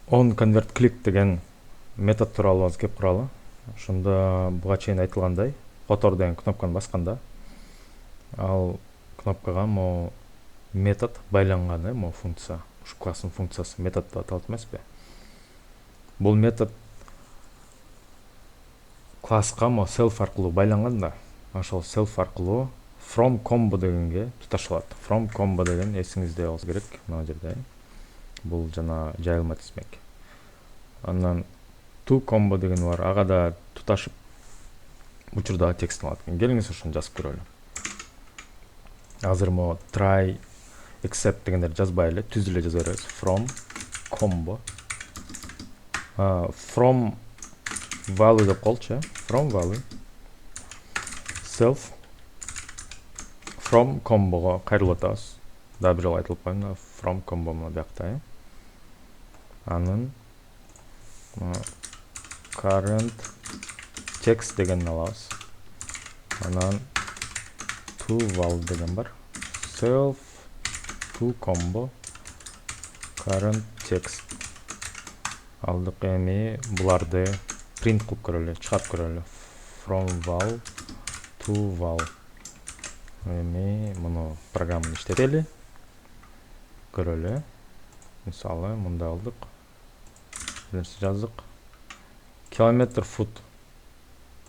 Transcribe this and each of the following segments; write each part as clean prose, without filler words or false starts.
on convert click деген метод тууралуу аз кеп туралы. Ошондо буга чейин айтылгандай, котор деген кнопканы басканда ал кнопкага могу метод байланган, могу функция, ушу класстын функциясы метод деп аталат эмеспи? Бул метод класска могу self аркылуу байланган да. Ошол self аркылуу from combo дегенге туташылат. From combo деген эсиңизде болсо керек, мына жерде. Бул жана жайылма тизмек. Андан to combo деген бар, ага да туташып учурдагы текстин алат. Келиңиз ошону жазып көрөлү. Азыр могу try except дегендерди жазбай эле, түз эле жаза беребиз. From combo. From value деп коелучу, from value. Self from combo'ga кайрылып атабыз. Да бир жолу айтылып коеюн, from combo мына биякта. Анын current text дегенди алабыз. Анан to val деген бар. Self to combo current text. Алдык, эми буларды print кылып көрөлү, чыгарып көрөлү. From val to val. Эми муну программаны иштетели. Көрөлү. Мисалы, мында алдык. Нерсе жаздык. Kilometer foot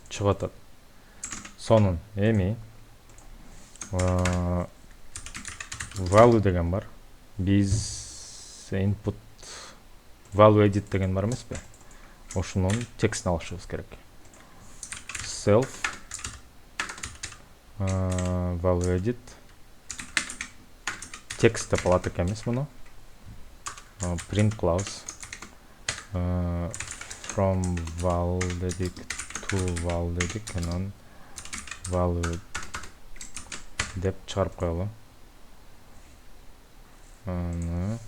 чыгып атат. Сонун эми value деген бар. Биз input value edit деген бар эмеспи? Ошонун текстин алышыбыз керек. Self value edit text деп алат экенбиз муну. Print кылабыз. From val дедик, to val дедик, анан value деп чыгарып коелу. Аны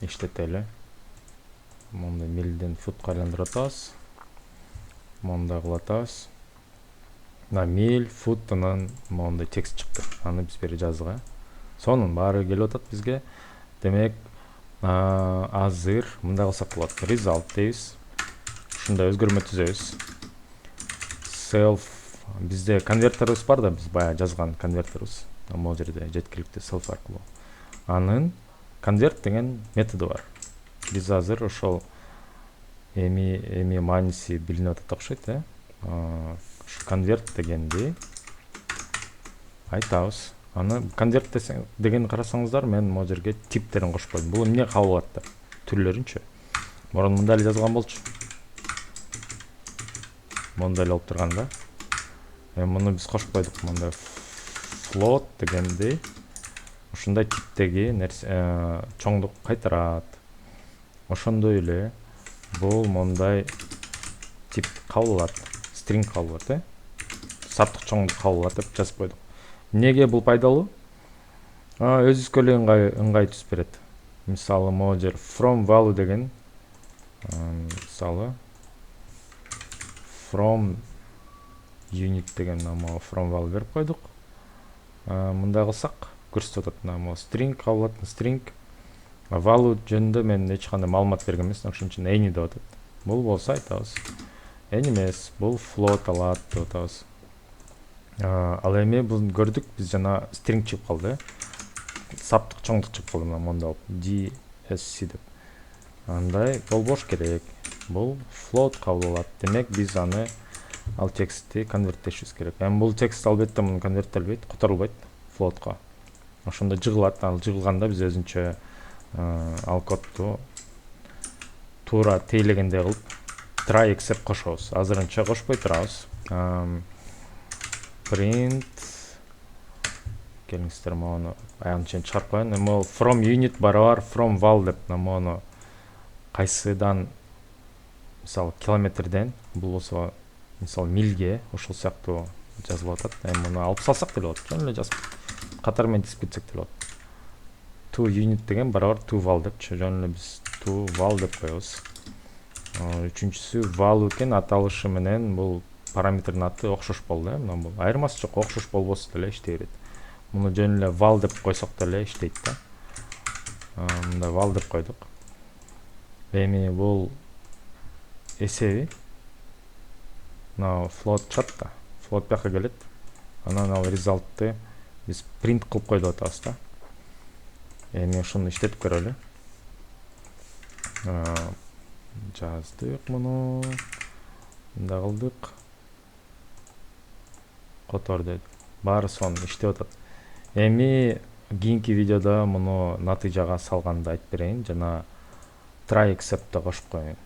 иштетели. Мында милден футка айландырып атабыз. Мында кылып атабыз. На мил, фут, анан мында текст чыкты. Аны биз бери жаздык. Сонун баары келип атат бизге. Демек, азыр мында кылсак болот. Result дейбиз. Ушундай өзгөрмө түзөбүз. Self бизде конвертерибиз бар да, биз бая жазган конвертерибиз. Могу жерде жеткиликтүү self аркылуу. Анын convert деген методу бар. Биз азыр ошол эми мааниси билинип атат окшойт, Ушу convert дегенди айтабыз. Аны convert деген карасаңыздар, мен могу жерге типтерин кошуп койдум. Бул эмне кабыл алат деп, түрлөрүнчү. Мурун мында эле жазган болчу. Мында эле болуп турган да. Муну биз кошуп койдук. Мында float дегенди ушундай типтеги нерсе чоңдук кайтарат. Ошондой эле бул мондай тип кабыл алат, string кабыл алат, саптык чоңдук кабыл алат деп жазып койдук. Неге бул пайдалуу? Өзүбүзгө эле ыңгай түзүп берет. Мисалы, могу жер from value деген, мисалы from unit деген намы from value берип койдук. Мында кылсак көрсөтүп атат, намы string кабыл алат, string value жөнүндө мен эч кандай маалымат берген эмесмин, ошон үчүн any деп атат. Бул болсо айтабыз any эмес, бул float алат деп атабыз. Ал эми буну көрдүк, биз жана string чыгып калды. Саптык чоңдук чыгып калды, мында DSC деп. Андай болбош керек. Бул float кабыл алат. Демек биз аны ал текстти конверттешибиз керек. Эми бул текст албетте муну конверттелбейт, которулбайт floatка. Ошондо жыгылат. Ал жыгылганда биз өзүнчө ал кодду туура тейлегендей кылып try except кошобуз. Азырынча кошпой турабыз. Print келиңиздер, мону аягын чейин чыгарып коеюн. Эми from unit барабар from val деп мону кайсыдан, мисалы километрден, бул болсо мисалы милге, ошол сыяктуу жазылып атат. Эми муну алып салсак деле болот. Жөн эле жазып катар менен тизип кетсек деле болот. To unit деген барабар to val депчи. Жөн эле биз to val деп коебуз. Үчүнчүсү value экен, аталышы менен бул параметрдин аты окшош болду, мына бул. Айырмасы жок, окшош болбосо деле иштей берет. Муну жөн эле val деп койсок деле иштейт да. Мында val деп койдук. эми бул эсеби мына float чат да, float бияка келет. Анан ал результатты биз print кылып койдуп атабыз да. Эми ушуну иштетип көрөлү. Жаздык муну. Мындай кылдык. Котор дедик. Баары сонун иштеп атат. Эми кийинки видеодо муну натыйжага салганды айтып берейин жана try except кошуп коеюн.